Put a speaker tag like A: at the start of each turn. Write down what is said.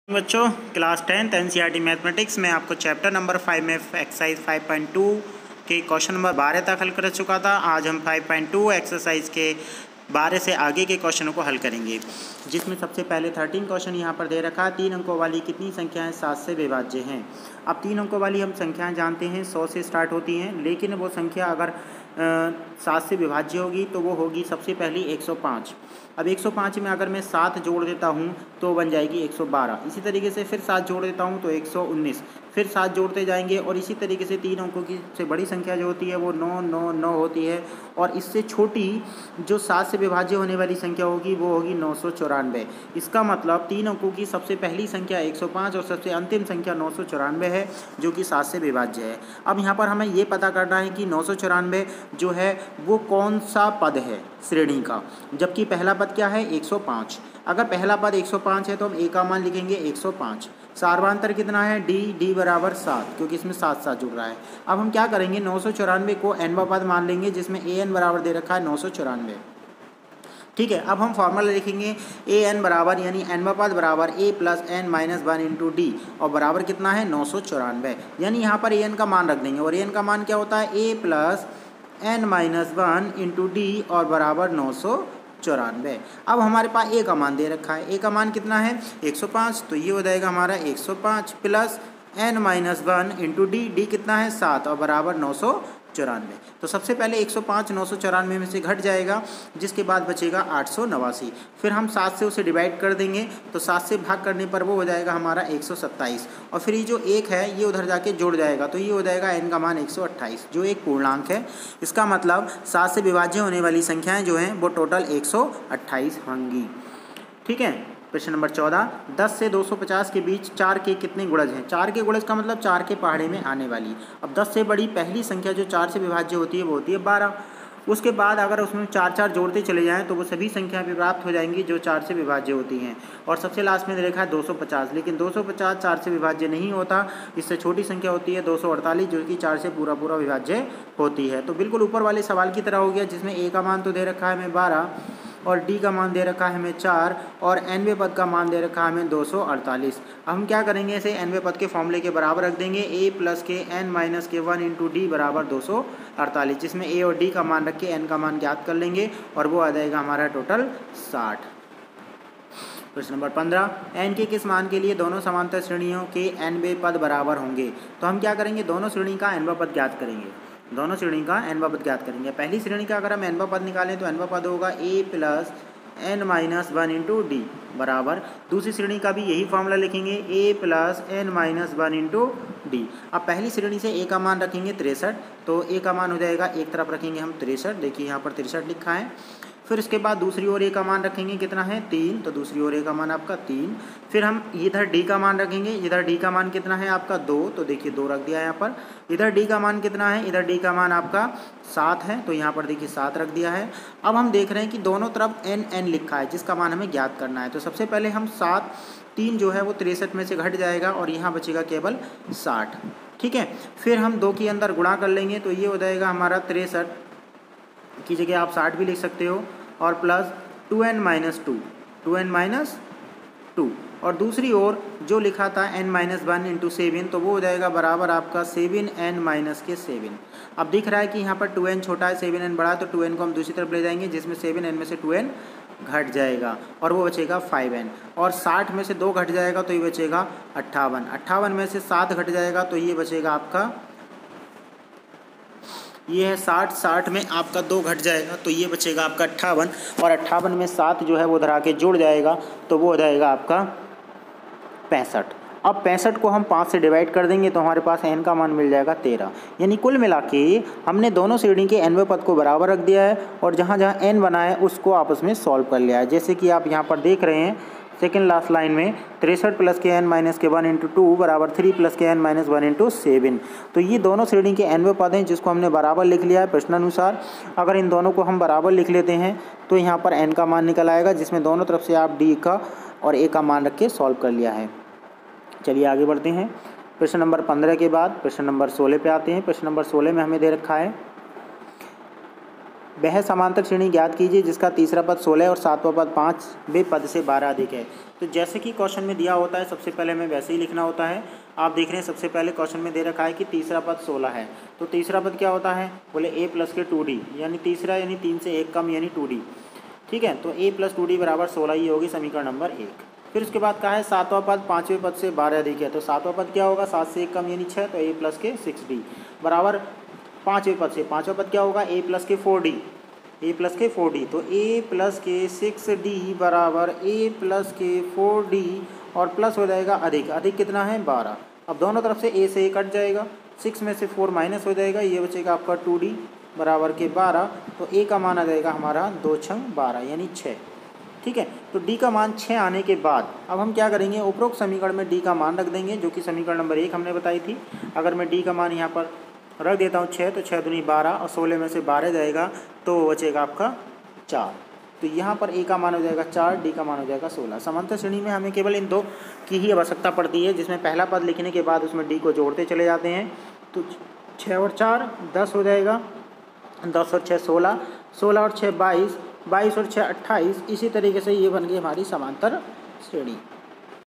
A: बच्चों class 10th NCERT mathematics में आपको चैप्टर नंबर 5 में एक्सरसाइज 5.2 के क्वेश्चन नंबर 12 तक हल कर चुका था। आज हम 5.2 एक्सरसाइज के 12 से आगे के क्वेश्चनों को हल करेंगे, जिसमें सबसे पहले 13 क्वेश्चन यहाँ पर दे रखा है। 3 अंकों वाली कितनी संख्याएं 7 से विभाज्य हैं। अब 3 अंकों वाली हम संख्याएं जानते हैं 100 से स्टार्ट होती हैं, लेकिन वो संख्या अगर 7 से विभाज्य होगी तो वो होगी सबसे पहली 105। अब 105 में अगर मैं 7 जोड़ देता हूँ तो बन जाएगी 112। इसी तरीके से फिर 7 जोड़ देता हूँ तो 119, फिर 7 जोड़ते जाएंगे और इसी तरीके से 3 अंकों की से बड़ी संख्या जो होती है वो 999 होती है, और इससे छोटी जो 7 से विभाज्य होने वाली संख्या होगी वो होगी 994। इसका मतलब 3 अंकों की सबसे पहली संख्या 105 और सबसे अंतिम संख्या 994 है, जो कि 7 से विभाज्य है। अब यहाँ पर हमें ये पता करना है कि 994 जो है वो कौन सा पद है श्रेणी का, जबकि पहला पद क्या है 105। अगर पहला पद 105 है तो हम ए का मान लिखेंगे 105। सार्वांतर कितना है डी बराबर 7, क्योंकि इसमें 7 7 जुड़ रहा है। अब हम क्या करेंगे 994 को nवां पद मान लेंगे, जिसमें an बराबर दे रखा है 994। ठीक है, अब हम फॉर्मूला लिखेंगे an बराबर यानी nवां पद बराबर a plus n minus 1 into D, और बराबर कितना है 994। यानी यहाँ पर an का मान रख देंगे, और an का मान क्या होता है a plus n minus 1 into D और बराबर 994। अब हमारे पास a का मान दे रखा है, a का मान कितना है 105, तो ये हो जाएगा हमारा 105 plus n minus 1 into D कितना है 7 और बराबर 994। तो सबसे पहले 105 994 में से घट जाएगा, जिसके बाद बचेगा 889। फिर हम 7 से उसे डिवाइड कर देंगे तो 7 से भाग करने पर वो हो जाएगा हमारा 127, और फिर ये जो 1 है ये उधर जाके जुड़ जाएगा, तो ये हो जाएगा n का मान 128, जो एक पूर्णांक है। इसका मतलब 7 से विभाज्य होने वाली संख्याएं जो हैं वो टोटल 128 होंगी। ठीक है, प्रश्न नंबर 14, 10 से 250 के बीच 4 के कितने गुणज हैं। 4 के गुणज का मतलब 4 के पहाड़े में आने वाली। अब 10 से बड़ी पहली संख्या जो 4 से विभाज्य होती है वो होती है 12। उसके बाद अगर उसमें 4 4 जोड़ते चले जाएं तो वो सभी संख्याएं प्राप्त हो जाएंगी जो 4 से विभाज्य होती हैं। और सबसे लास्ट में देखा है 250, लेकिन 250 4 से विभाज्य नहीं होता, इससे छोटी संख्या होती है 248, जो कि 4 से पूरा विभाज्य होती है। तो बिल्कुल ऊपर वाले सवाल की तरह हो गया, जिसमें ए का मान तो दे रखा है हमें 12 और डी का मान दे रखा है हमें 4 और nवें पद का मान दे रखा है हमें 248। अब हम क्या करेंगे, इसे nवें पद के फॉर्मूले के बराबर रख देंगे, a प्लस के n माइनस के 1 इंटू डी बराबर 248, जिसमें a और d का मान रख के n का मान ज्ञात कर लेंगे और वो आ जाएगा हमारा टोटल 60। प्रश्न नंबर 15, n के किस मान के लिए दोनों समांतर श्रेणियों के nवें पद बराबर होंगे। तो हम क्या करेंगे, दोनों श्रेणी का nवां पद ज्ञात करेंगे, दोनों श्रेणी का nवां पद ज्ञात करेंगे। पहली श्रेणी का अगर हम nवां पद निकालें तो nवां पद होगा a plus n minus 1 into D बराबर, दूसरी श्रेणी का भी यही फॉर्मूला लिखेंगे a plus n minus 1 into D. अब पहली श्रेणी से a का मान रखेंगे 63, तो a का मान हो जाएगा एक तरफ रखेंगे हम 63, देखिए यहाँ पर 63 लिखा है। फिर उसके बाद दूसरी ओर a का मान रखेंगे कितना है 3, तो दूसरी ओर a का मान आपका 3। फिर हम इधर d का मान रखेंगे, इधर d का मान कितना है आपका 2, तो देखिए 2 रख दिया है यहाँ पर। इधर d का मान कितना है, इधर d का मान आपका 7 है, तो यहाँ पर देखिए 7 रख दिया है। अब हम देख रहे हैं कि दोनों तरफ n लिखा है, जिसका मान हमें ज्ञात करना है। तो सबसे पहले हम 7 3 जो है वो 63 में से घट जाएगा और यहाँ बचेगा केवल 60। ठीक है, फिर हम 2 के अंदर गुणा कर लेंगे तो ये हो जाएगा हमारा 63 की जगह आप 60 भी लिख सकते हो, और प्लस 2n माइनस 2 और दूसरी ओर जो लिखा था n माइनस 1 इंटू 7, तो वो हो जाएगा बराबर आपका 7n माइनस के 7। अब दिख रहा है कि यहाँ पर 2n छोटा है 7n बड़ा है, तो 2n को हम दूसरी तरफ ले जाएंगे, जिसमें 7n में से 2n घट जाएगा और वो बचेगा 5n, और 60 में से 2 घट जाएगा तो ये बचेगा 58 में से 7 घट जाएगा तो ये बचेगा आपका, ये है 60 में आपका 2 घट जाएगा तो ये बचेगा आपका 58, और 58 में 7 जो है वो उधर आके जुड़ जाएगा तो वो हो जाएगा आपका 65। अब 65 को हम 5 से डिवाइड कर देंगे तो हमारे पास n का मान मिल जाएगा 13। यानी कुल मिला के हमने दोनों श्रेणी के nवें पद को बराबर रख दिया है और जहाँ जहाँ n बना है उसको आपस में सॉल्व कर लिया है। जैसे कि आप यहाँ पर देख रहे हैं सेकेंड लास्ट लाइन में 63 प्लस के n माइनस के 1 इंटू 2 बराबर 3 प्लस के n माइनस 1 इंटू 7। तो ये दोनों श्रेणी के nवें पद हैं जिसको हमने बराबर लिख लिया है प्रश्नानुसार। अगर इन दोनों को हम बराबर लिख लेते हैं तो यहाँ पर n का मान निकल आएगा, जिसमें दोनों तरफ से आप d का और a का मान रख के सॉल्व कर लिया है। चलिए आगे बढ़ते हैं। प्रश्न नंबर 15 के बाद प्रश्न नंबर 16 पे आते हैं। प्रश्न नंबर 16 में हमें दे रखा है वह समांतर श्रेणी ज्ञात कीजिए जिसका तीसरा पद 16 और सातवां पद 5वें पद से 12 अधिक है। तो जैसे कि क्वेश्चन में दिया होता है सबसे पहले हमें वैसे ही लिखना होता है। आप देख रहे हैं सबसे पहले क्वेश्चन में दे रखा है कि तीसरा पद 16 है, तो तीसरा पद क्या होता है, बोले a प्लस के 2d, यानी तीसरा यानी 3 से 1 कम यानी 2d। ठीक है, तो a प्लस 2d बराबर 16 ही होगी समीकरण नंबर 1। फिर उसके बाद कहा है सातवां पद 5वें पद से 12 अधिक है, तो सातवां पद क्या होगा, 7 से 1 कम यानी 6, तो a प्लस के 6d बराबर 5वें पद से पाँचवें पद क्या होगा, a प्लस के 4d, a प्लस के 4d, तो a प्लस के 6d बराबर a प्लस के 4d और प्लस हो जाएगा अधिक, अधिक कितना है 12। अब दोनों तरफ से a से a कट जाएगा, 6 में से 4 माइनस हो जाएगा, ये बचेगा आपका 2d बराबर के 12, तो a का मान आ जाएगा हमारा 2 छंग 12 यानी 6। ठीक है, तो d का मान 6 आने के बाद अब हम क्या करेंगे, उपरोक्त समीकरण में d का मान रख देंगे जो कि समीकरण नंबर 1 हमने बताई थी। अगर मैं d का मान यहाँ पर रख देता हूँ 6, तो 6 दूनी 12 और 16 में से 12 जाएगा तो बचेगा आपका 4। तो यहाँ पर a का मान हो जाएगा 4, d का मान हो जाएगा 16। समांतर श्रेणी में हमें केवल इन दो की ही आवश्यकता पड़ती है, जिसमें पहला पद लिखने के बाद उसमें d को जोड़ते चले जाते हैं। तो 6 और 4 10 हो जाएगा, 10 और 6 16, 16 और 6 22, 22 और 6 28। इसी तरीके से ये बन गई हमारी समांतर श्रेणी।